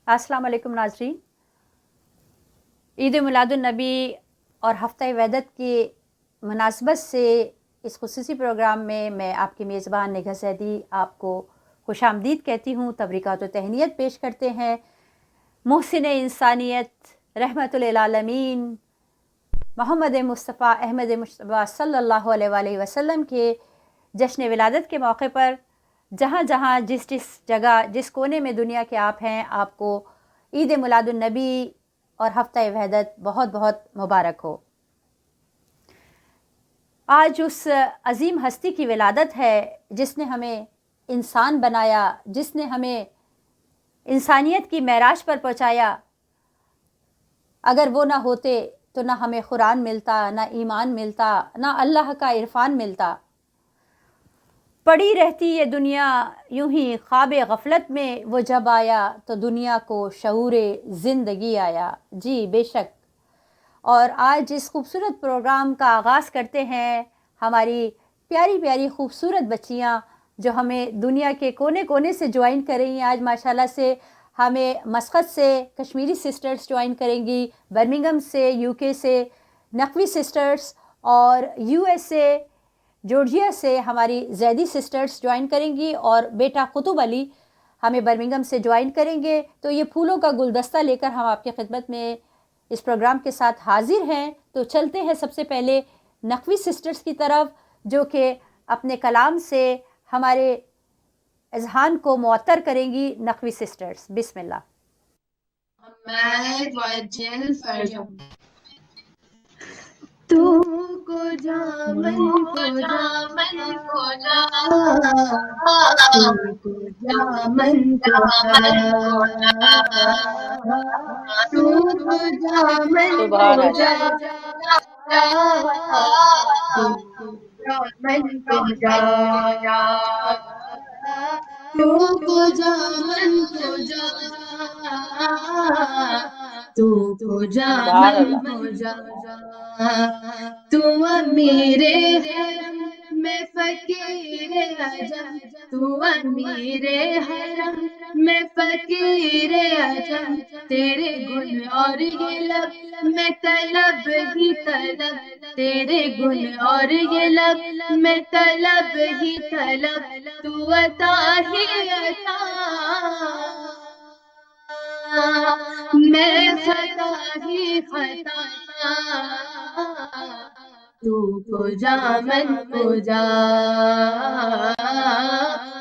السلام علیکم ناظرین، عید میلادالنبی اور ہفتہ وحدت کی مناسبت سے اس خصوصی پروگرام میں آپ کی میزبان نگہ زیدی آپ کو خوش آمدید کہتی ہوں، تبریکات و تہنیت پیش کرتے ہیں محسن انسانیت رحمت للعالمین محمد مصطفیٰ احمد مصطفیٰ صلی اللہ علیہ وآلہ وسلم کے جشن ولادت کے موقع پر جہاں جہاں جس جگہ جس کونے میں دنیا کے آپ ہیں، آپ کو عید میلاد النبی اور ہفتہ وحدت بہت بہت مبارک ہو۔ آج اس عظیم ہستی کی ولادت ہے جس نے ہمیں انسان بنایا، جس نے ہمیں انسانیت کی معراج پر پہنچایا۔ اگر وہ نہ ہوتے تو نہ ہمیں قرآن ملتا، نہ ایمان ملتا، نہ اللہ کا عرفان ملتا۔ پڑی رہتی یہ دنیا یوں ہی خواب غفلت میں، وہ جب آیا تو دنیا کو شعور زندگی آیا۔ جی بے شک۔ اور آج اس خوبصورت پروگرام کا آغاز کرتے ہیں ہماری پیاری پیاری خوبصورت بچیاں جو ہمیں دنیا کے کونے کونے سے جوائن کریں گی۔ آج ماشاءاللہ سے ہمیں مسقط سے کشمیری سسٹرز جوائن کریں گی، برمنگھم سے، یو کے سے نقوی سسٹرز، اور یو ایس اے جورجیا سے ہماری زیدی سسٹرز جوائن کریں گی، اور بیٹا قطب علی ہمیں برمنگھم سے جوائن کریں گے۔ تو یہ پھولوں کا گلدستہ لے کر ہم آپ کی خدمت میں اس پروگرام کے ساتھ حاضر ہیں۔ تو چلتے ہیں سب سے پہلے نقوی سسٹرز کی طرف، جو کہ اپنے کلام سے ہمارے اذہان کو معطر کریں گی۔ نقوی سسٹرز، بسم اللہ۔ تو کو جا من کو جا تو کو جا من کو جا تو کو جا من کو جا تو کو جا من کو جا تو کو جا من کو جا تو کو جا من کو جا تو میرے حرم میں فقیر عجم، تو میرے حرم میں فقیر عجم، تیرے گن اور یہ لب میں طلب ہی طلب، تیرے گن اور یہ لب میں طلب ہی طلب، تو عطا ہی عطا میں خطا ہی خطا، تو کو جا من کو جا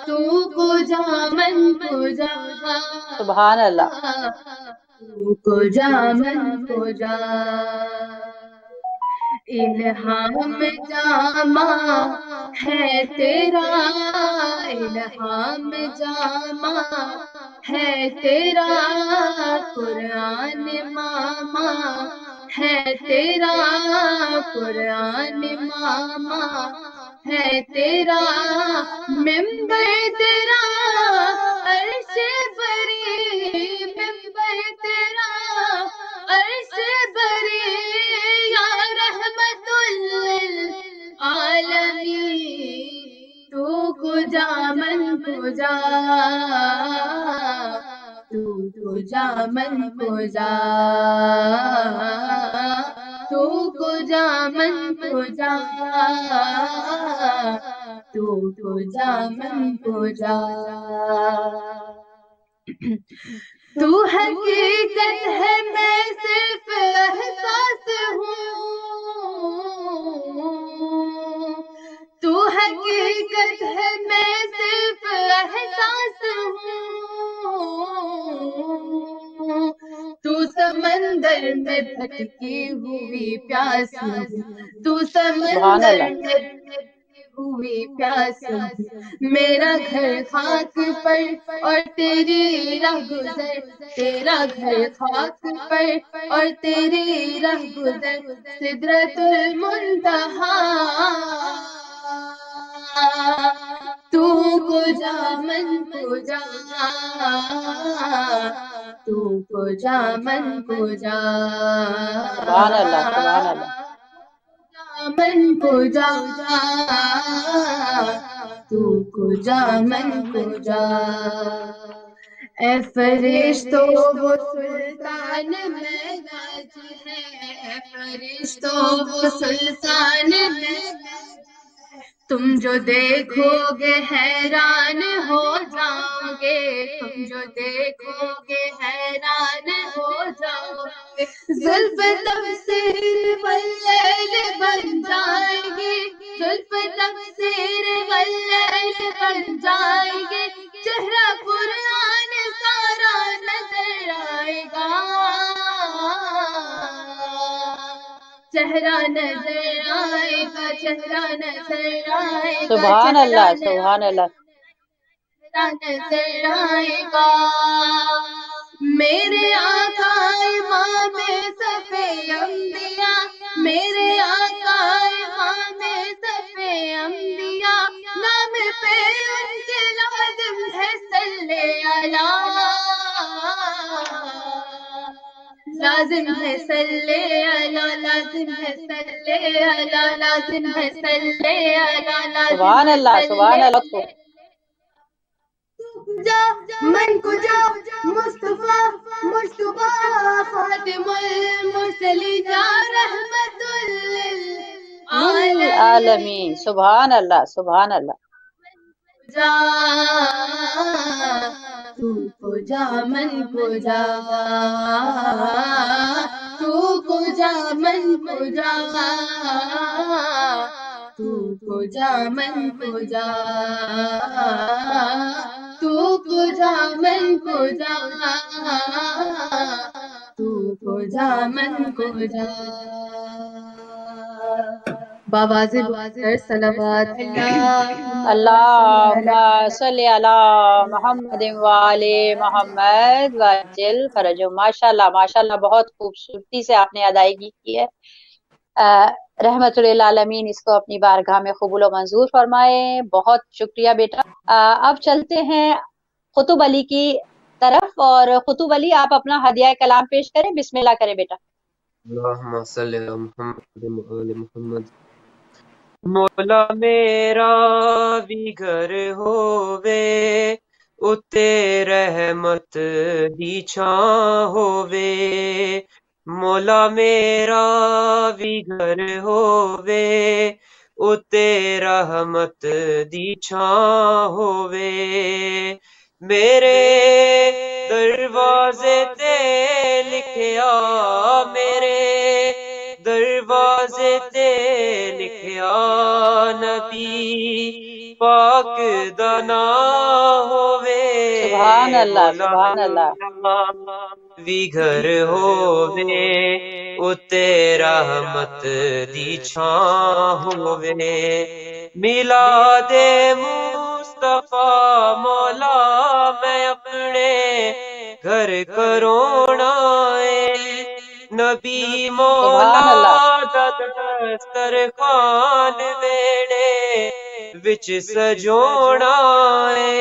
تو کو جا من کو جا سبحان اللہ۔ تو کو جا من کو جا الہام جامع ہے تیرا، الہام جامع ہے تیرا، قرآن ماما ہے تیرا، قرآن ماما ہے تیرا، ممبر تیرا عرش بری، ممبر تیرا عرش بری، یا رحمت للعالمین، تو کو جا من کو جا تو کو جا من کو جا تو کو جا من کو جا تو کو جا من کو جا تو حقیقت ہے میں صرف احساس ہوں، تو حقیقت ہے میں صرف احساس ہوں، تو سمندر میں بھٹکی ہوئی پیاس ہوں، تو سمندر میں بھٹکی ہوئی پیاس ہوں، میرا گھر خاک پر اور تیری راہ گزر، تیرا گھر خاک پر اور تیری راہ گزر، سدرۃ المنتہا، تو کو جا من کو جا تو کو جا من کو جا سبحان اللہ، سبحان اللہ۔ من کو جا تو کو جا من کو جا اے فرشتوں وہ سلطان مہراج ہے، اے فرشتوں وہ سلطان مہراج ہے، تم جو دیکھو گے حیران ہو جاؤ گے، تم جو دیکھو گے حیران ہو جاؤ گے، زلف تفسیر واللیل بن جائے گی، زلف تفسیر واللیل بن جائے گی، چہرہ قرآن سارا نظر آئے گا، چہرہ نظر آئے گا، چہرہ نظر آئے گا، سبحان چہرہ اللہ، سبحان اللہ. نظر آئے گا، میرے آقا امام صفِ انبیاء، میرے آقا امام صفِ انبیاء، نام پہ ان کے لازم ہے صلی اللہ، لازم ہے صلی اللہ، لازم ہے صلی اللہ، لازم ہے صلی اللہ، لازم سبحان ہے اللہ، سبحان صلی اللہ. جا من کو جا مصطفیٰ مجتبیٰ خاتم المرسلین جا رحمت للعالمین. للعالمین، سبحان اللہ، سبحان اللہ. جا تو کو جا من کو جا، تو کو جا من کو جا، تو کو جا من کو جا، تو کو جا من کو جا، تو کو جا من کو جا، باواز بلندر صلوات اللہم صلی علی محمد وآل محمد وعجل فرجہم. ماشاء اللہ، ماشاء اللہ، بہت خوبصورتی سے آپ نے ادائیگی کی ہے. رحمت للعالمین اس کو اپنی بارگاہ میں قبول و منظور فرمائے. بہت شکریہ بیٹا. اب چلتے ہیں قطب علی کی طرف، اور قطب علی آپ اپنا ہدیہ کلام پیش کریں. بسم اللہ کریں بیٹا. اللہم صلی علی محمد وآل محمد. مولا میرا بھی گھر ہووے اتے رحمت دی چھاں ہووے، مولا میرا بھی گھر ہووے اتے رحمت دی چھاں ہووے، میرے دروازے تے لکھیا، میرے دروازے تے لکھیا نبی پاک دا نام ہووے، سبحان اللہ، مولا سبحان اللہ. وی گھر ہووے اتے رحمت دی چھاں ہووے، میلاد مصطفیٰ مولا میں اپنے گھر کرونا ہے، نبی مولا سبحان اللہ. دا دسترخوان ویڑے وچ سجونا ہے،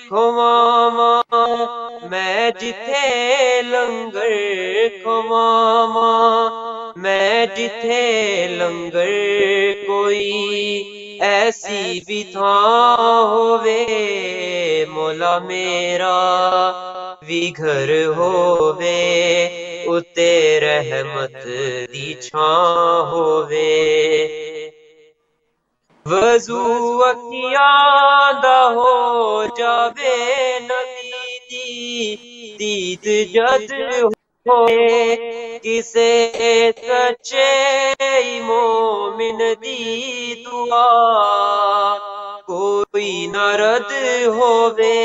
کھواواں میں جتھے لنگر، کھواواں میں جتھے لنگر، کوئی ایسی بھی تھاں ہووے، مولا میرا بھی گھر ہووے اتے رحمت دی چھاں ہووے، وضو اکھیاں دا ہو جاوے نبی دی دید جد ہوئے، کسے سچے مومن دی دعا کوئی نہ رد ہووے،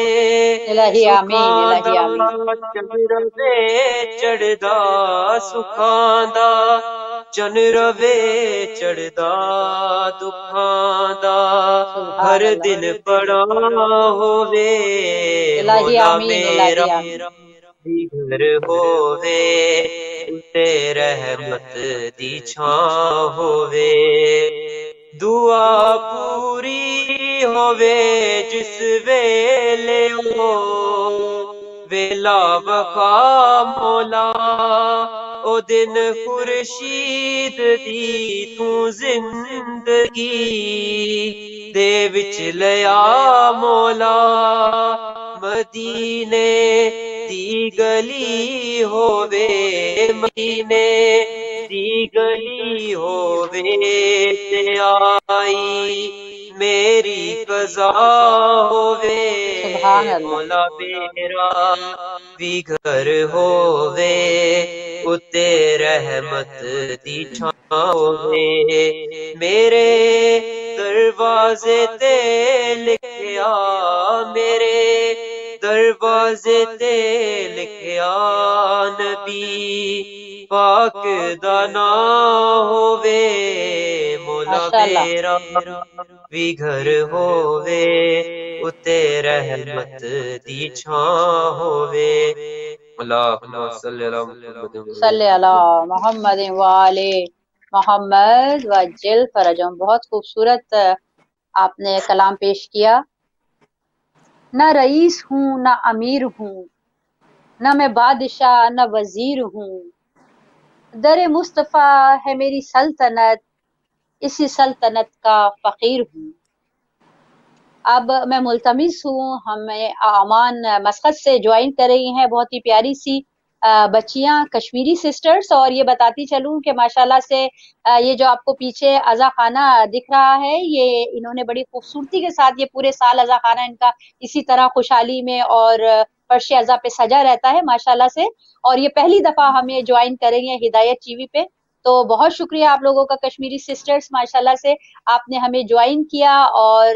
الہی آمین، سکھاں دا الہی آمین. چن روے چڑھدا، سکھاں دا چن روے چڑھدا، دکھاں دا ہر سبحان اللہ. دن بڑا ہووے، الہی مولا آمین، میرا الہی آمین. بھی گھر ہووے اتے رحمت دی چھاں ہووے، دعا پوری ہووے جس ویلے او ویلا وفا مولا، او دن خورشید دی تو زندگی دے وچ لیا مولا، مدینے دی گلی ہووے مدینے دی گلی ہووے تے آئی میری قضا ہووے سبحان اللہ۔ مولا میرا بھی گھر ہووے اتے رحمت دی چھاں ہووے میرے دروازے تے لکھیا میرے دروازے تے لکھیا نبی پاک دا نام ہووے مولا ماشاءاللہ۔ میرا بھی گھر ہووے اتے رحمت دی چھاں ہووے اللہم صلی علی محمد صلی علی محمد وآل محمد وجل فرجہم۔ بہت خوبصورت آپ نے کلام پیش کیا۔ نہ رئیس ہوں نہ امیر ہوں، نہ میں بادشاہ نہ وزیر ہوں، در مصطفیٰ ہے میری سلطنت، اسی سلطنت کا فقیر ہوں۔ اب میں ملتمس ہوں، ہمیں امان مسقط سے جوائن کر رہی ہیں بہت ہی پیاری سی بچیاں کشمیری سسٹرز، اور یہ بتاتی چلوں کہ ماشاءاللہ سے یہ جو آپ کو پیچھے عزا خانہ دکھ رہا ہے، یہ انہوں نے بڑی خوبصورتی کے ساتھ یہ پورے سال عزا خانہ ان کا اسی طرح خوشحالی میں اور فرش عزا پہ سجا رہتا ہے ماشاءاللہ سے، اور یہ پہلی دفعہ ہمیں جوائن کر رہی ہیں ہدایت ٹی وی پہ، تو بہت شکریہ آپ لوگوں کا کشمیری سسٹرز، ماشاءاللہ سے آپ نے ہمیں جوائن کیا۔ اور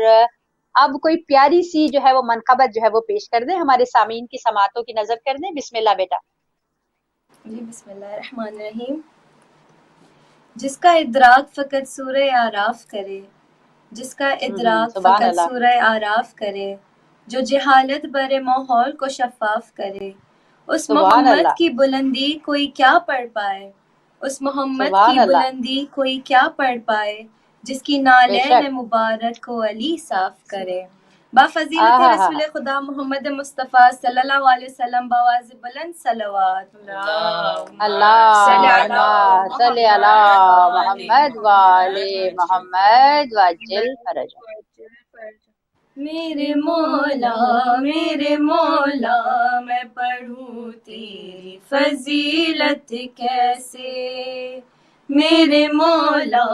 اب کوئی پیاری سی جو ہے وہ منقبت جو ہے وہ پیش کر دیں، ہمارے سامعین کی سماعتوں کی نظر کر دیں۔ بسم اللہ بیٹا۔ جی بسم اللہ الرحمن الرحیم۔ جس کا ادراک فقط سورہ آراف کرے، جس کا ادراک سبحان فقط اللہ۔ سورہ آراف کرے، جو جہالت برے ماحول کو شفاف کرے، اس سبحان محمد اللہ۔ کی بلندی کوئی کیا پڑھ پائے، اس محمد سبحان کی اللہ۔ بلندی کوئی کیا پڑھ پائے، جس کی بے نالین شک۔ مبارک کو علی صاف کرے۔ بافضیلت آہا رسول خدا محمد مصطفیٰ صلی اللہ علیہ وسلم بآواز بلند صلوات۔ اللہم صلی علی محمد وآل محمد وجل فرجہم۔ میرے مولا میں پڑھوں تیری فضیلت کیسے، میرے مولا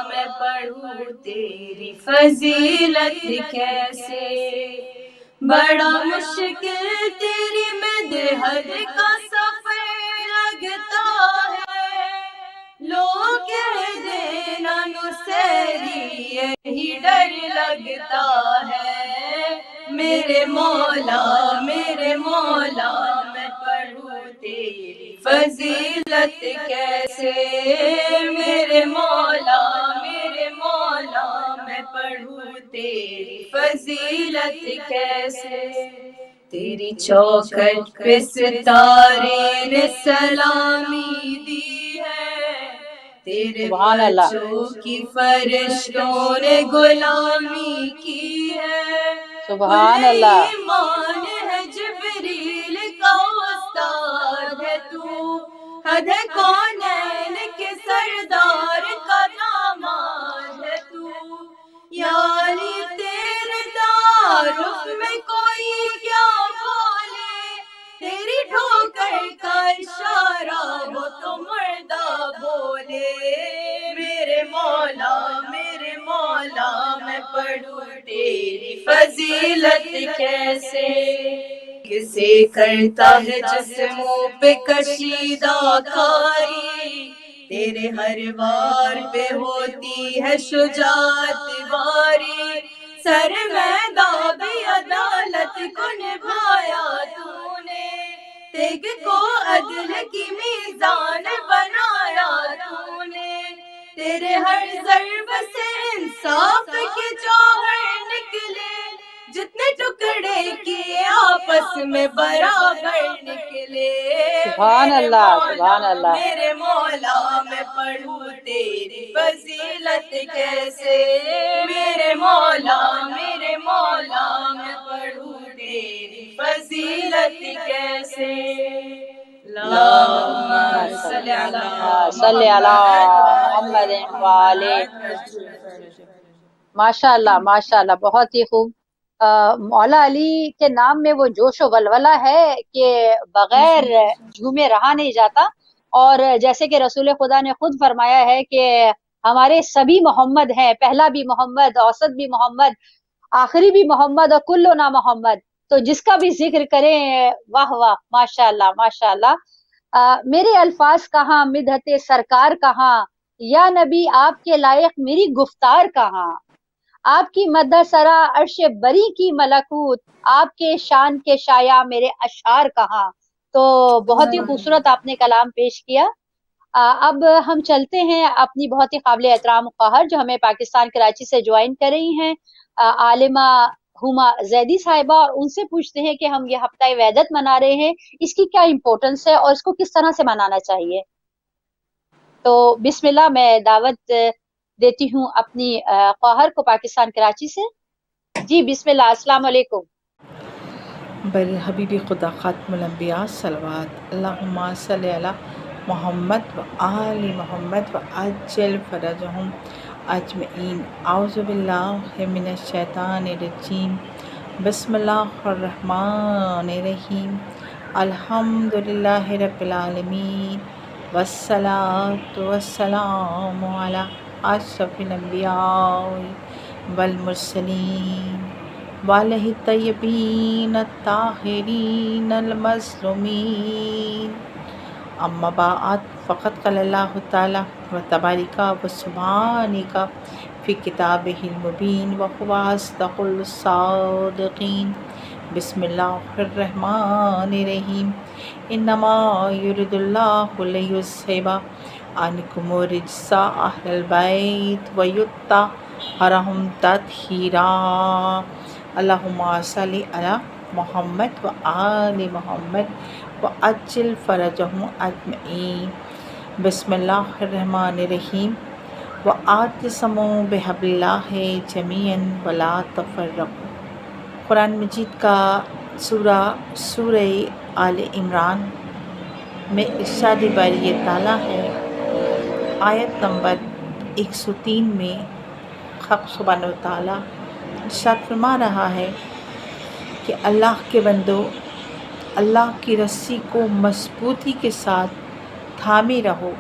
میں پڑھوں تیری فضیلت کیسے، بڑا مشکل تیری مدحت کا سفر لگتا ہے، لوگ کہہ دینا نصیری یہی ڈر لگتا ہے، میرے مولا میں پڑھوں تیری فضیلت کیسے، میرے مولا میں پڑھوں تیری فضیلت کیسے، تیری چوکھٹ پہ ستارے نے سلامی دی ہے، تیرے سبحان اللہ۔ بچوں کی فرشتوں نے غلامی کی ہے، سبحان اللہ۔ ایمان ہے جبریل کا استاد ہے تو، حد ہے کونین کے سردار کا داماد ہے تو، یعنی تیرے تعارف میں کوئی کیا بولے، تیری ٹھوکر کا اشارہ وہ تو مردہ بولے، میرے مولا میں پڑھوں تیری فضیلت کیسے، کسے کرتا ہے جسموں پہ کشیدہ کاری، تیرے ہر وار پہ ہوتی ہے شجاعت باری، سر میدان بھی عدالت کو نبھایا تو نے، تیگ کو عدل کی میزان بنایا تو نے، تیرے ہر ضرب سے انصاف کے جوہر نکلے، جتنے ٹکڑے کیے آپس میں برابر نکلے، سبحان اللہ، سبحان اللہ۔ میرے مولا میں پڑھوں تیری فضیلت کیسے، میرے مولا میں پڑھوں تیری فضیلت کیسے، اللہم صلی صلی علی محمد وآل۔ ماشاء اللہ ماشاء اللہ، بہت ہی خوب۔ مولا علی کے نام میں وہ جوش و ولولہ ہے کہ بغیر جھومے رہا نہیں جاتا. اور جیسے کہ رسول خدا نے خود فرمایا ہے کہ ہمارے سبھی محمد ہیں، پہلا بھی محمد، اوسط بھی محمد، آخری بھی محمد اور کلنا محمد. تو جس کا بھی ذکر کریں واہ واہ، ماشاء اللہ ماشاء اللہ. میرے الفاظ کہاں، مدحت سرکار کہاں، یا نبی آپ کے لائق میری گفتار کہاں. آپ کی مدح سرا عرش بری کی ملکوت، آپ کے شان کے شایا میرے اشعار کہاں. تو بہت ہی خوبصورت آپ نے کلام پیش کیا. اب ہم چلتے ہیں اپنی بہت ہی قابل احترام قہر جو ہمیں پاکستان کراچی سے جوائن کر رہی ہیں، عالمہ ہما زیدی صاحبہ، اور ان سے پوچھتے ہیں کہ ہم یہ ہفتہ وحدت منا رہے ہیں، اس کی کیا امپورٹنس ہے اور اس کو کس طرح سے منانا چاہیے. تو بسم اللہ، میں دعوت دیتی ہوں اپنی قہر کو پاکستان کراچی سے. جی بسم اللہ، السلام علیکم. بر حبیب خدا خاتم الانبیاء صلوات اللہم صلی علی محمد و آل محمد و عجل فرجہم اجمعین. اعوذ باللہ من الشیطان الرجیم. بسم اللہ الرحمن الرحیم. الحمدللہ رب العالمین والصلاة والسلام علی اشرف الانبیاء والمرسلین وعلیہ الطیبین الطاہرین المظلومین. اما بعد فقد قال اللہ تعالی و تبارک و سبحانک فی کتابہ المبین وهو اصدق الصادقین. بسم اللہ الرحمن الرحیم. انما یرید اللہ لیذھب عنکم الرجس اہل البیت ویطہرکم تطہیرا. اللہم صلی علی محمد و آل محمد و عجل فرجہم اجمعین. بسم اللہ الرحمن الرحیم. واعتصموا بحبل اللہ جمیعا ولا تفرقوا. قرآن مجید کا سورہ آل عمران میں ارشاد باری تعالیٰ ہے، آیت نمبر 103 میں حق سبحانہ و تعالیٰ ارشاد فرما رہا ہے کہ اللہ کے بندو، اللہ کی رسی کو مضبوطی کے ساتھ تھامے رہو،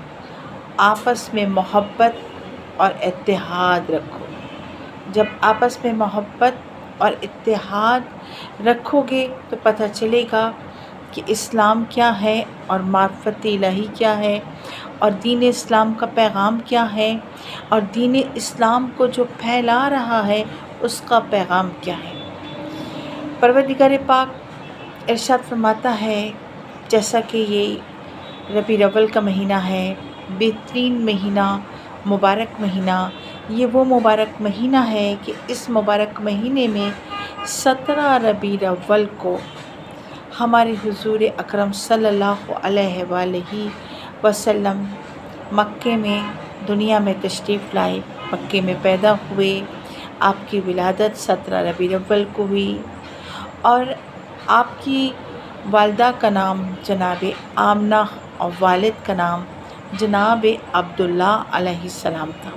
آپس میں محبت اور اتحاد رکھو. جب آپس میں محبت اور اتحاد رکھو گے تو پتہ چلے گا کہ اسلام کیا ہے اور معرفت الہی کیا ہے، اور دین اسلام کا پیغام کیا ہے، اور دین اسلام کو جو پھیلا رہا ہے اس کا پیغام کیا ہے. پروردگار پاک ارشاد فرماتا ہے، جیسا کہ یہ ربیع الاول کا مہینہ ہے، بہترین مہینہ، مبارک مہینہ، یہ وہ مبارک مہینہ ہے کہ اس مبارک مہینے میں 17 ربیع الاول کو ہمارے حضور اکرم صلی اللہ علیہ وآلہ وسلم مکے میں دنیا میں تشریف لائے، مکے میں پیدا ہوئے. آپ کی ولادت 17 ربیع الاول کو ہوئی، اور آپ کی والدہ کا نام جناب آمنہ اور والد کا نام جناب عبداللہ علیہ السلام تھا.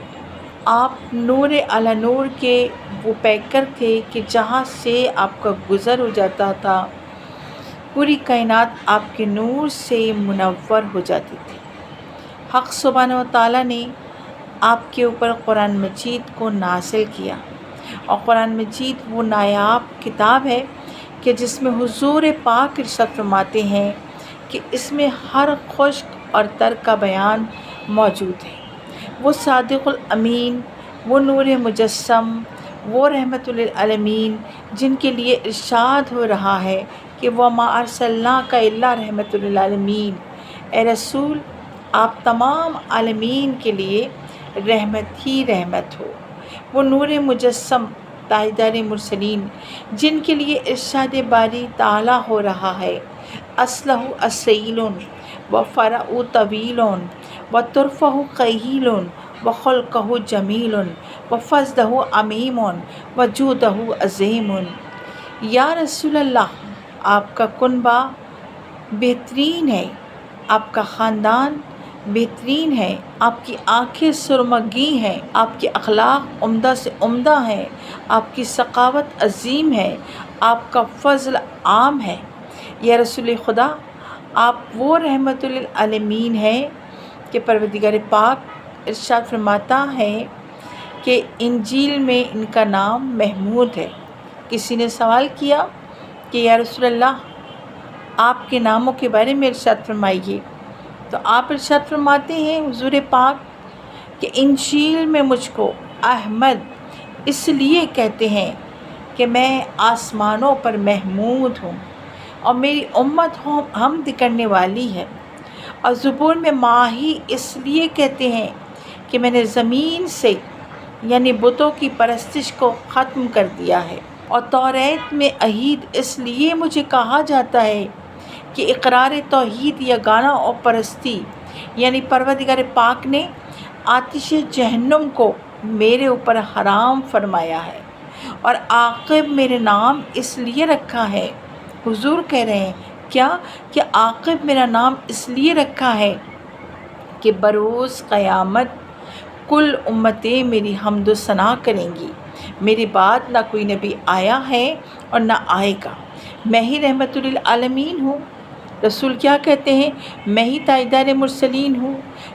آپ نور علی نور کے وہ پیکر تھے کہ جہاں سے آپ کا گزر ہو جاتا تھا پوری کائنات آپ کے نور سے منور ہو جاتی تھی. حق سبحانہ و تعالیٰ نے آپ کے اوپر قرآن مجید کو نازل کیا، اور قرآن مجید وہ نایاب کتاب ہے کہ جس میں حضور پاک ارشاد فرماتے ہیں کہ اس میں ہر خشک اور تر کا بیان موجود ہے. وہ صادق الامین، وہ نور مجسم، وہ رحمت للعالمین، جن کے لیے ارشاد ہو رہا ہے کہ وَمَا أَرْسَلْنَاكَ إِلَّا رَحْمَةً لِلْعَالَمِينَ. اے رسول، آپ تمام عالمین کے لیے رحمت ہی رحمت ہو. وہ نور مجسم، تاجدار مرسلین، جن کے لیے ارشاد باری تعالیٰ ہو رہا ہے، اصلہ اصیل و فرع طویل و طرفہ قیل و خلقہ جمیل و فضلہ عمیم و جودہ عظیم. یا رسول اللہ، آپ کا کنبہ بہترین ہے، آپ کا خاندان بہترین ہے، آپ کی آنکھیں سرمگی ہیں، آپ کے اخلاق عمدہ سے عمدہ ہیں، آپ کی سخاوت عظیم ہے، آپ کا فضل عام ہے۔ یا رسول خدا، آپ وہ رحمت للعالمین ہیں کہ پروردگار پاک ارشاد فرماتا ہے کہ انجیل میں ان کا نام محمود ہے۔ کسی نے سوال کیا کہ یا رسول اللہ، آپ کے ناموں کے بارے میں ارشاد فرمائیے، تو آپ ارشاد فرماتے ہیں حضور پاک کہ انجیل میں مجھ کو احمد اس لیے کہتے ہیں کہ میں آسمانوں پر محمود ہوں اور میری امت حمد کرنے والی ہے، اور زبور میں ماہی اس لیے کہتے ہیں کہ میں نے زمین سے یعنی بتوں کی پرستش کو ختم کر دیا ہے، اور توریت میں عہید اس لیے مجھے کہا جاتا ہے کہ اقرار توحید یا گانا اور پرستی یعنی پروردگار پاک نے آتش جہنم کو میرے اوپر حرام فرمایا ہے، اور عاقب میرے نام اس لیے رکھا ہے۔ حضور کہہ رہے ہیں کیا کہ عاقب میرا نام اس لیے رکھا ہے کہ بروز قیامت کل امتیں میری حمد و ثنا کریں گی، میری بعد نہ کوئی نبی آیا ہے اور نہ آئے گا، میں ہی رحمت للعالمین ہوں۔ رسول کیا کہتے ہیں؟ میں ہی تاجدار مرسلین ہوں،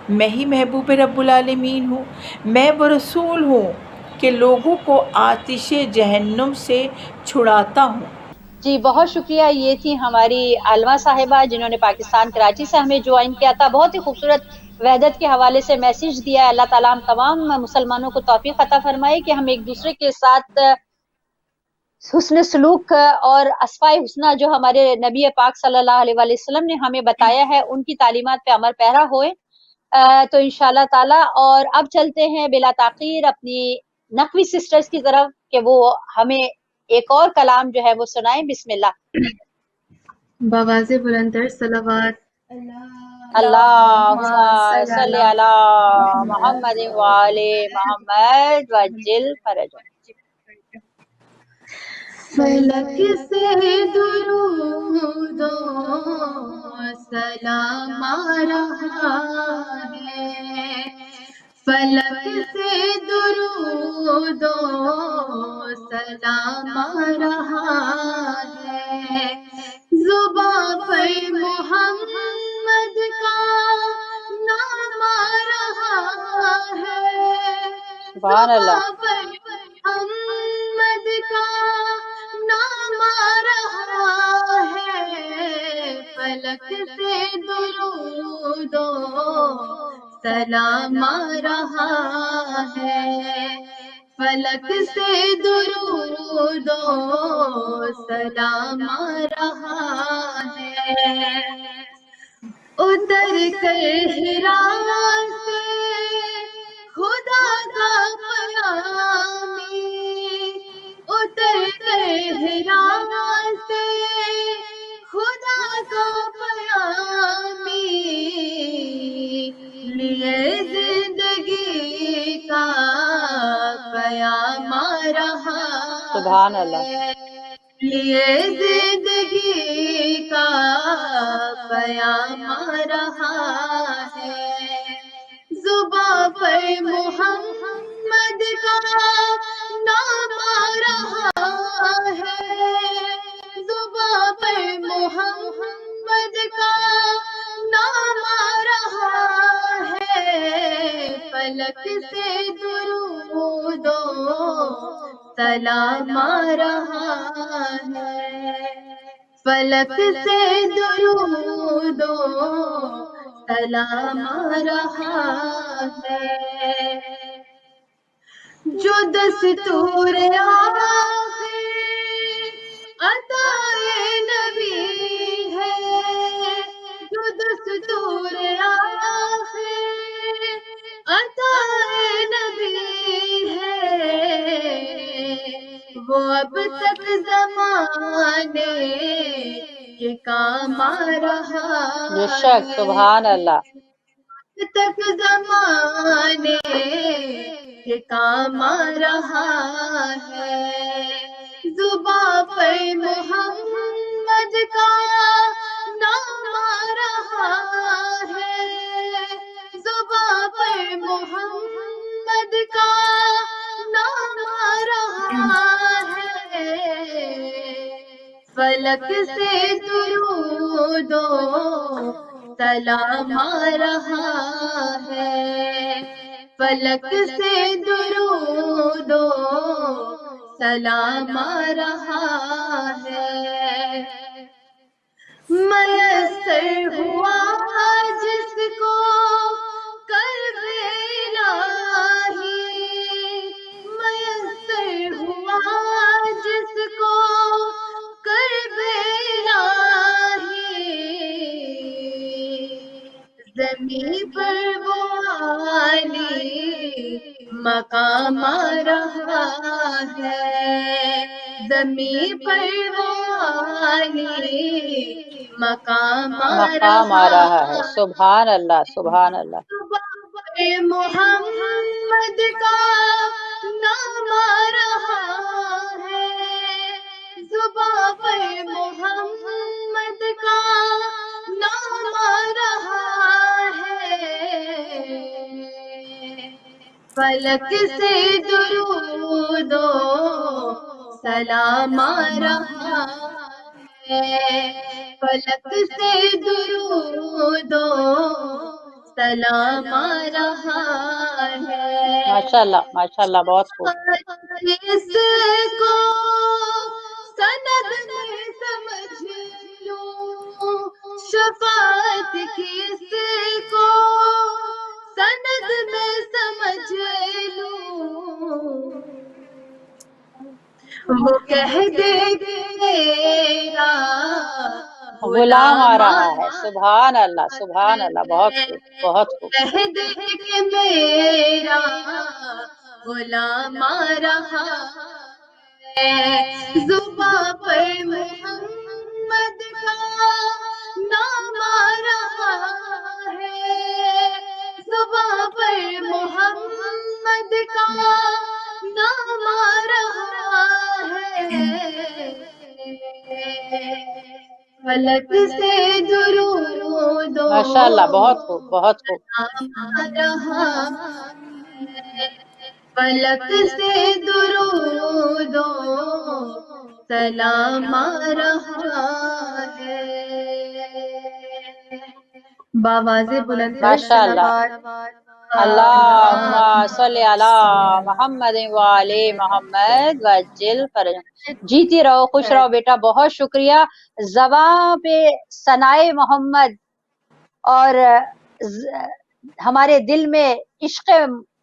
میں ہی محبوب رب العالمین ہوں، میں وہ رسول ہوں کہ لوگوں کو آتش جہنم سے چھڑاتا ہوں۔ جی بہت شکریہ، یہ تھی ہماری عالمہ صاحبہ جنہوں نے پاکستان کراچی سے ہمیں جوائن کیا تھا، بہت ہی خوبصورت وحدت کے حوالے سے میسیج دیا ہے۔ اللہ تعالیٰ ہم تمام مسلمانوں کو توفیق عطا فرمائے کہ ہم ایک دوسرے کے ساتھ حسن سلوک اور اسماء حسنہ جو ہمارے نبی پاک صلی اللہ علیہ وآلہ وسلم نے ہمیں بتایا ہے ان کی تعلیمات پہ عمل پیرا ہوئے تو انشاءاللہ تعالی۔ اور اب چلتے ہیں بلا تاخیر اپنی نقوی سسٹرز کی طرف کہ وہ ہمیں ایک اور کلام جو ہے وہ سنائیں۔ بسم اللہ۔ بآواز بلندر صلوات۔ اللہم صلی علی محمد وآل محمد وجل فرج۔ فلک سے درود و سلام آ رہا ہے، فلک سے درود و سلام آ رہا ہے، زباں پر محمد کا نام آ رہا ہے، سبحان اللہ۔ زباں پر محمد کا نام آ رہا ہے، فلک سے درود و سلام آ رہا ہے، فلک سے درود و سلام آ رہا ہے، اتر کر حرا سے خدا کا پیامی، اتر کر حرا سے خدا کا پیامی، لیے زندگی کا پیام آ رہا سبحان اللہ۔ ہے، لیے زندگی کا پیام آ رہا ہے، زباں پر محمد کا نام آ رہا ہے، زباں پر محمد کا نام آ رہا ہے، فلک سے درود و سلام آ رہا ہے، فلک سے درود و سلام آ رہا ہے، جو دستور آخر عطائے نبی ہے، جو دستور آخر عطائے نبی ہے، وہ اب تک زمانے کے کام آ رہا بے شک سبحان اللہ۔ اب تک زمانے کے کام آ رہا ہے، زباں پر محمد کا نام آ رہا ہے، محمد کا نام آ رہا ہے، فلک سے درود و سلام آ رہا ہے، فلک سے درود و سلام آ رہا ہے، میسر ہوا جس کو کربلا ہی، میسر ہوا جس کو کربلا ہی، زمین پر وہ عالی مقام آ رہا ہے، زمین پر وہ عالی مقام آ مقام آ رہا رہا ہے۔ سبحان اللہ، سبحان اللہ۔ ہے، محمد کا نام آ رہا ہے، زباں پر محمد کا نام آ رہا ہے، فلک سے درود و سلام آ رہا ہے، فلک سے درود و سلام آ رہا ہے، ماشاء اللہ، ماشاء اللہ، بہت خوب۔ اس کو سند میں سمجھ لوں، شفاعت کس کو سند میں سمجھ لوں، وہ کہہ دے کہ میرا غلام آ رہا ہے۔ آ سبحان اللہ، سبحان اللہ، بہت خوب، بہت خوب۔ کہہ دے کہ میرا غلام آ رہا ہے، زباں پر محمد کا نام آ رہا ہے، زباں پر محمد کا نام آ رہا ہے، فلک سے درود و ماشاء اللہ، بہت خوب، بہت خوب۔ سلام آ رہا ہے، فلک سے درود و سلام آ رہا ہے، باواز بلند ماشاء اللہ۔ اللہم صلی علی محمد وعلی محمد وجل فرج۔ جیتی رہو، خوش رہو بیٹا، بہت شکریہ۔ زباں پہ ثنائے محمد اور ہمارے دل میں عشق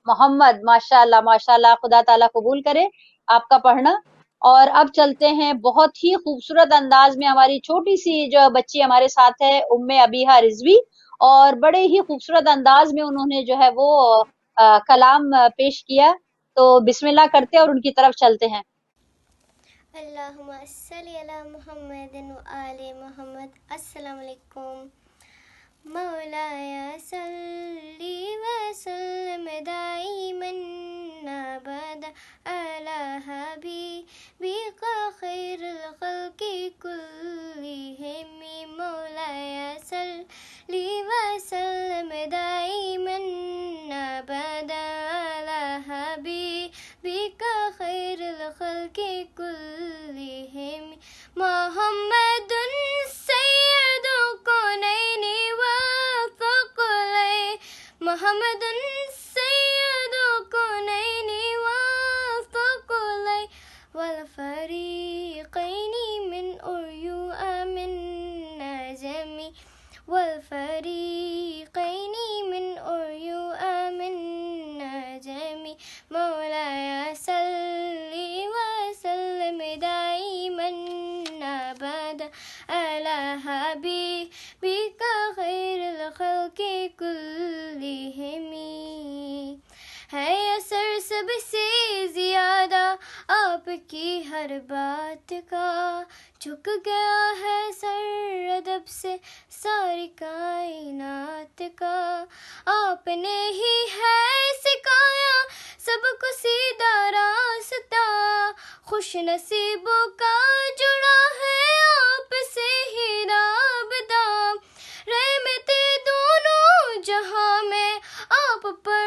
محمد، ماشاء اللہ، ماشاء اللہ، خدا تعالیٰ قبول کرے آپ کا پڑھنا۔ اور اب چلتے ہیں بہت ہی خوبصورت انداز میں، ہماری چھوٹی سی جو بچی ہمارے ساتھ ہے ام ابیحہ رضوی، اور بڑے ہی خوبصورت انداز میں انہوں نے جو ہے وہ کلام پیش کیا، تو بسم اللہ کرتے اور ان کی طرف چلتے ہیں۔ اللہم صلی علی محمد وآل محمد۔ السلام علیکم۔ مولایا صلی وسلم دائما ابدا علی حبیبک خیر الخلق کلہم، مولایا صلی وسلم دائما ابدا علی حبیبک خیر الخلق کلہم، محمد سید الکونین والثقلین، محمد سید الکونین والثقلین والفریقین من اریوء من نجمی، والفریقین من اریوء من نجمی، مولایا صلی وسلم دائما ابدا علی حبیبک خیر الخلق کلہم، ہے اثر سب سے زیادہ آپ کی ہر بات کا، جھک گیا ہے سر ادب سے ساری کائنات کا، آپ نے ہی ہے سکھایا سب کو سیدھا راستہ، خوش نصیبوں کا جڑا ہے آپ سے ہی رابطہ، رحمت دونوں جہاں میں آپ پر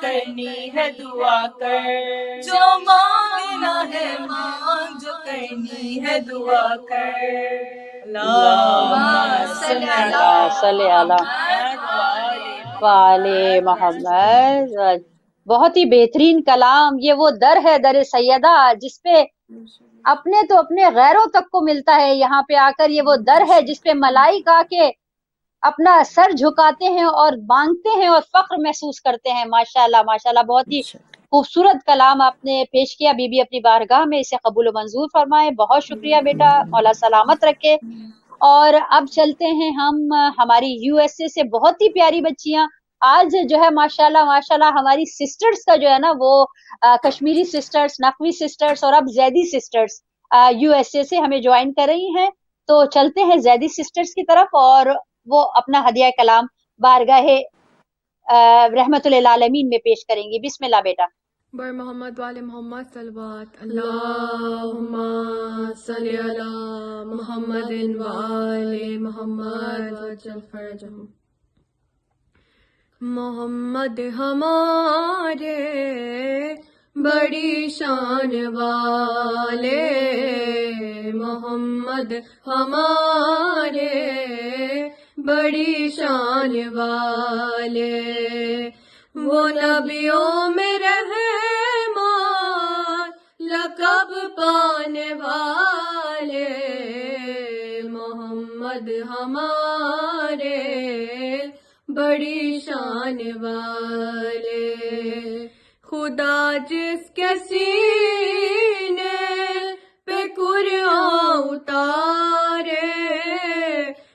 کرنی ہے دعا کر، جو مانگنا ہے مانگ، جو کرنی ہے دعا کر۔ اللہم صلی اللہ صلی علی وآلِ محمد۔ بہت ہی بہترین کلام، یہ وہ در ہے، در سیدہ، جس پہ اپنے تو اپنے غیروں تک کو ملتا ہے یہاں پہ آ کر۔ یہ وہ در ہے جس پہ ملائک آ کے اپنا سر جھکاتے ہیں اور مانگتے ہیں اور فخر محسوس کرتے ہیں۔ ماشاءاللہ ماشاءاللہ، بہت ہی خوبصورت کلام آپ نے پیش کیا۔ بی بی اپنی بارگاہ میں اسے قبول و منظور فرمائے۔ بہت شکریہ بیٹا، مولا سلامت رکھے۔ اور اب چلتے ہیں ہم ہماری یو ایس اے سے بہت ہی پیاری بچیاں آج جو ہے ماشاءاللہ ماشاءاللہ ہماری سسٹرز کا جو ہے نا وہ کشمیری سسٹرز، نقوی سسٹرز اور اب Zaidi sisters U S A سے ہمیں جوائن کر رہی ہیں۔ تو چلتے ہیں زیدی سسٹرز کی طرف اور وہ اپنا ہدیہ کلام بارگاہ رحمت للعالمین میں پیش کریں گی۔ بسم اللہ بیٹا۔ بر محمد وآل محمد صلوات۔ اللہم صلی علی محمد وآل محمد وعجل فرجہم۔ محمد ہمارے بڑی شان والے، محمد ہمارے بڑی شان والے، وہ نبیوں میں رحمان لقب پانے والے، محمد ہمارے بڑی شان والے۔ خدا جس کے سینے پہ قرآن اتارے،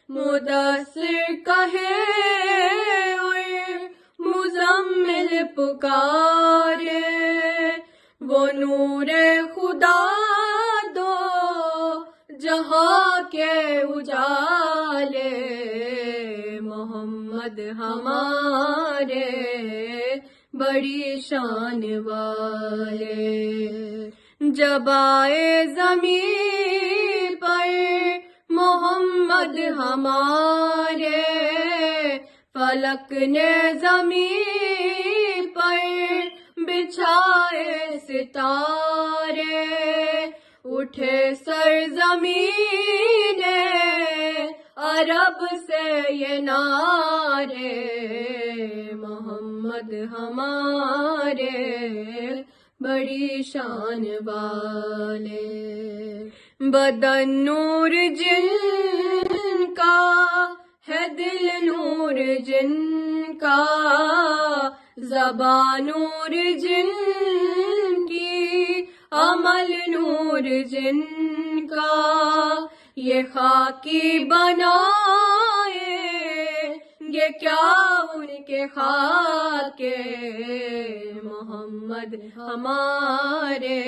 مدثر کہے اور مزمل پکارے، وہ نور خدا دو جہاں کے اجالے، محمد ہمارے بڑی شان والے۔ جب آئے زمین پر محمد ہمارے، فلک نے زمین پر بچھائے ستارے، اٹھے سرزمین عرب سے یہ نعرے، محمد ہمارے بڑی شان والے۔ بدن نور جن کا ہے، دل نور جن کا، زبان نور جن کی، عمل نور جن کا، یہ خاکی بنائے یہ کیا ان کے خاک، محمد ہمارے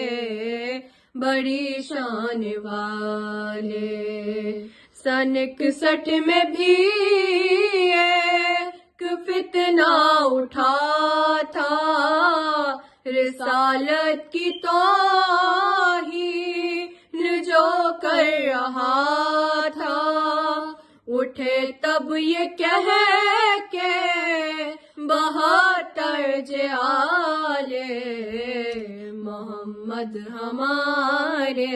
بڑی شان والے۔ سن 61 میں بھی ایک فتنہ اٹھا تھا، رسالت کی توہین جو کر رہا تھا، اٹھے تب یہ کہہ کے 72 جعالے، محمد ہمارے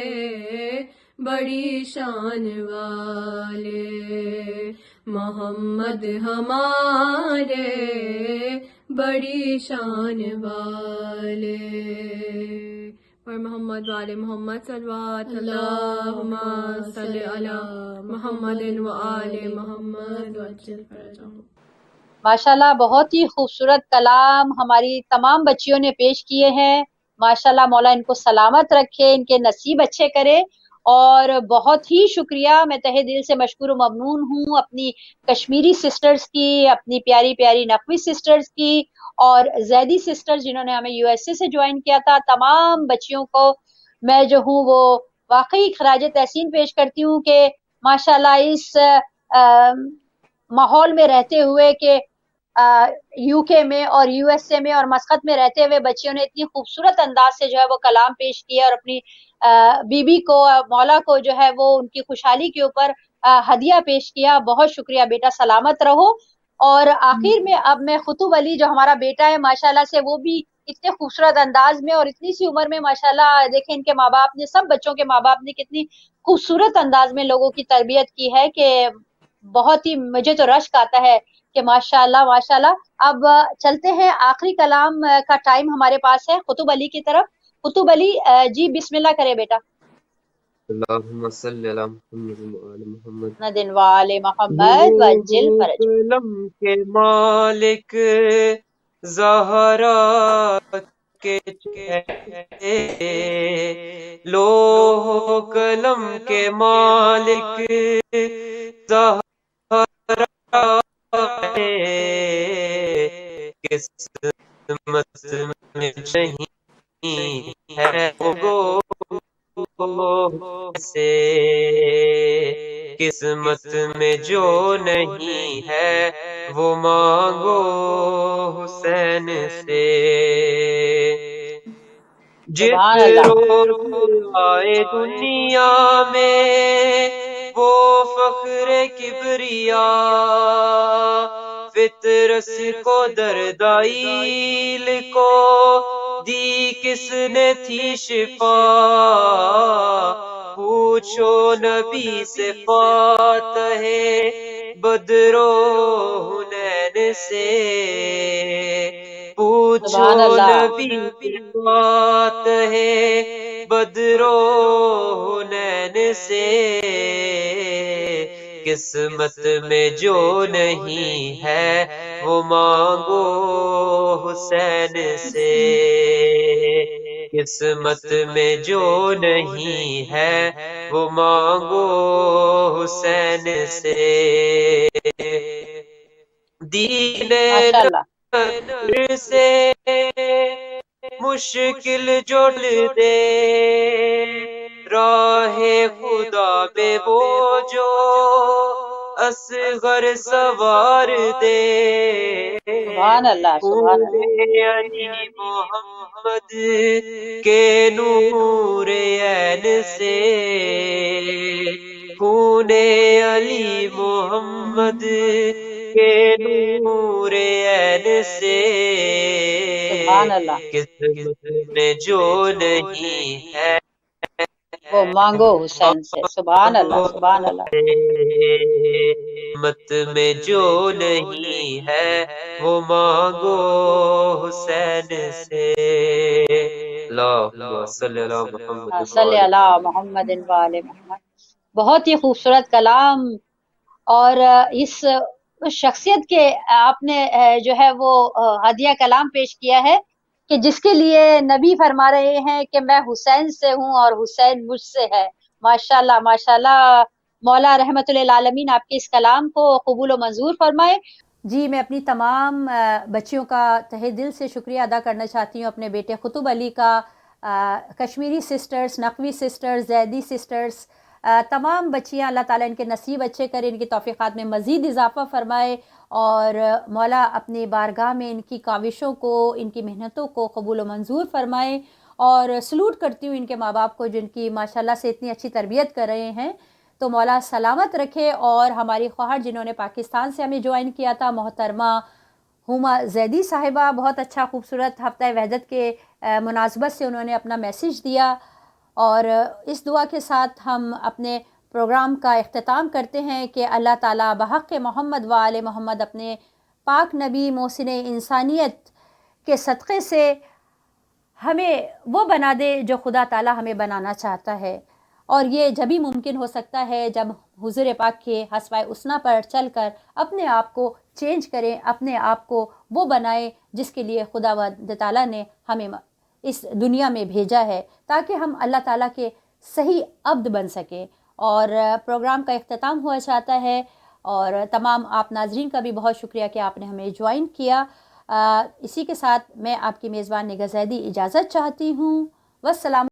بڑی شان والے، محمد ہمارے بڑی شان والے۔ پر محمد وآل محمد صلوات۔ اللہم صلی علی محمد وآل محمد وعجل فرجہم۔ ماشاءاللہ بہت ہی خوبصورت کلام ہماری تمام بچیوں نے پیش کیے ہیں۔ ماشاءاللہ مولا ان کو سلامت رکھے، ان کے نصیب اچھے کرے۔ اور بہت ہی شکریہ، میں تہہ دل سے مشکور و ممنون ہوں اپنی کشمیری سسٹرز کی، اپنی پیاری پیاری نقوی سسٹرز کی، اور زیدی سسٹرز جنہوں نے ہمیں یو ایس اے سے جوائن کیا تھا۔ تمام بچیوں کو میں جو ہوں وہ واقعی خراج تحسین پیش کرتی ہوں کہ ماشاءاللہ اس ماحول میں رہتے ہوئے کہ یو کے میں اور یو ایس اے میں اور مسقط میں رہتے ہوئے بچیوں نے اتنی خوبصورت انداز سے جو ہے وہ کلام پیش کیا، اور اپنی بی بی کو، مولا کو جو ہے وہ ان کی خوشحالی کے اوپر ہدیہ پیش کیا۔ بہت شکریہ بیٹا، سلامت رہو۔ اور آخر میں اب میں خطوب علی جو ہمارا بیٹا ہے ماشاءاللہ سے، وہ بھی اتنے خوبصورت انداز میں اور اتنی سی عمر میں ماشاءاللہ دیکھیں ان کے ماں باپ نے، سب بچوں کے ماں باپ نے کتنی خوبصورت انداز میں لوگوں کی تربیت کی ہے کہ بہت ہی مجھے تو رشک آتا ہے کہ ماشاءاللہ ماشاءاللہ۔ اب چلتے ہیں، آخری کلام کا ٹائم ہمارے پاس ہے خطوب علی کی طرف۔ خطوب علی جی بسم اللہ کرے بیٹا۔ اللہم صلی علی محمد وعلی محمد۔ محمد وآل محمد وہ وجل فرج۔ قلم کے مالک زہرا کے چہرے، لوح قلم کے مالک زہرا ہے، قسمت میں نہیں ہے وہ سے، قسمت میں جو نہیں ہے وہ مانگو حسین سے۔ جس سبحان اللہ۔ روز آئے دنیا میں وہ فخر کبریا، فطرس کو دردائیل کو دی کس نے تھی شفا، پوچھو نبی سے فاتح بدر و حنین سے، پوچھو سبحان اللہ۔ نبی سے فاتح بدر و حنین سے، قسمت میں جو نہیں ہے وہ مانگو حسین سے، قسمت میں جو نہیں ہے وہ مانگو حسین سے۔ دین ماشاءاللہ۔ نظر سے مشکل جڑ دے، راہ خدا میں وہ جو اصغر سوار دے، سبحان اللہ سبحان اللہ۔ علی محمد کے نور عین سے، خون علی محمد کے نور عین سے، سبحان اللہ۔ قسمت میں جو نہیں ہے وہ مانگو حسین سے۔ سبحان اللہ سبحان اللہ۔ قسمت میں جو نہیں ہے وہ مانگو حسین سے۔ اللہم صلی علی محمد صلی علی محمد وآل محمد۔ بہت ہی خوبصورت کلام، اور اس شخصیت کے آپ نے جو ہے وہ ہدیہ کلام پیش کیا ہے کہ جس کے لیے نبی فرما رہے ہیں کہ میں حسین سے ہوں اور حسین مجھ سے ہے۔ ماشاءاللہ ماشاءاللہ، مولا رحمت للعالمین آپ کے اس کلام کو قبول و منظور فرمائے۔ جی میں اپنی تمام بچیوں کا تہہ دل سے شکریہ ادا کرنا چاہتی ہوں، اپنے بیٹے خطوب علی کا، Kashmiri sisters, Naqvi sisters, Zaidi sisters, تمام بچیاں، اللہ تعالیٰ ان کے نصیب اچھے کرے، ان کی توفیقات میں مزید اضافہ فرمائے، اور مولا اپنی بارگاہ میں ان کی کاوشوں کو، ان کی محنتوں کو قبول و منظور فرمائے۔ اور سلوٹ کرتی ہوں ان کے ماں باپ کو جن کی ماشاءاللہ سے اتنی اچھی تربیت کر رہے ہیں، تو مولا سلامت رکھے۔ اور ہماری خواہر جنہوں نے پاکستان سے ہمیں جوائن کیا تھا، محترمہ ہما زیدی صاحبہ، بہت اچھا خوبصورت ہفتہ وحدت کے مناسبت سے انہوں نے اپنا میسیج دیا، اور اس دعا کے ساتھ ہم اپنے پروگرام کا اختتام کرتے ہیں کہ اللہ تعالیٰ بحق محمد و آل محمد اپنے پاک نبی محسن انسانیت کے صدقے سے ہمیں وہ بنا دے جو خدا تعالیٰ ہمیں بنانا چاہتا ہے، اور یہ جبھی ممکن ہو سکتا ہے جب حضور پاک کے حسبۂ اسنا پر چل کر اپنے آپ کو چینج کریں، اپنے آپ کو وہ بنائیں جس کے لیے خدا تعالیٰ نے ہمیں اس دنیا میں بھیجا ہے، تاکہ ہم اللہ تعالیٰ کے صحیح عبد بن سکیں۔ اور پروگرام کا اختتام ہوا چاہتا ہے، اور تمام آپ ناظرین کا بھی بہت شکریہ کہ آپ نے ہمیں جوائن کیا۔ اسی کے ساتھ میں آپ کی میزبان نگہ زیدی اجازت چاہتی ہوں۔ والسلام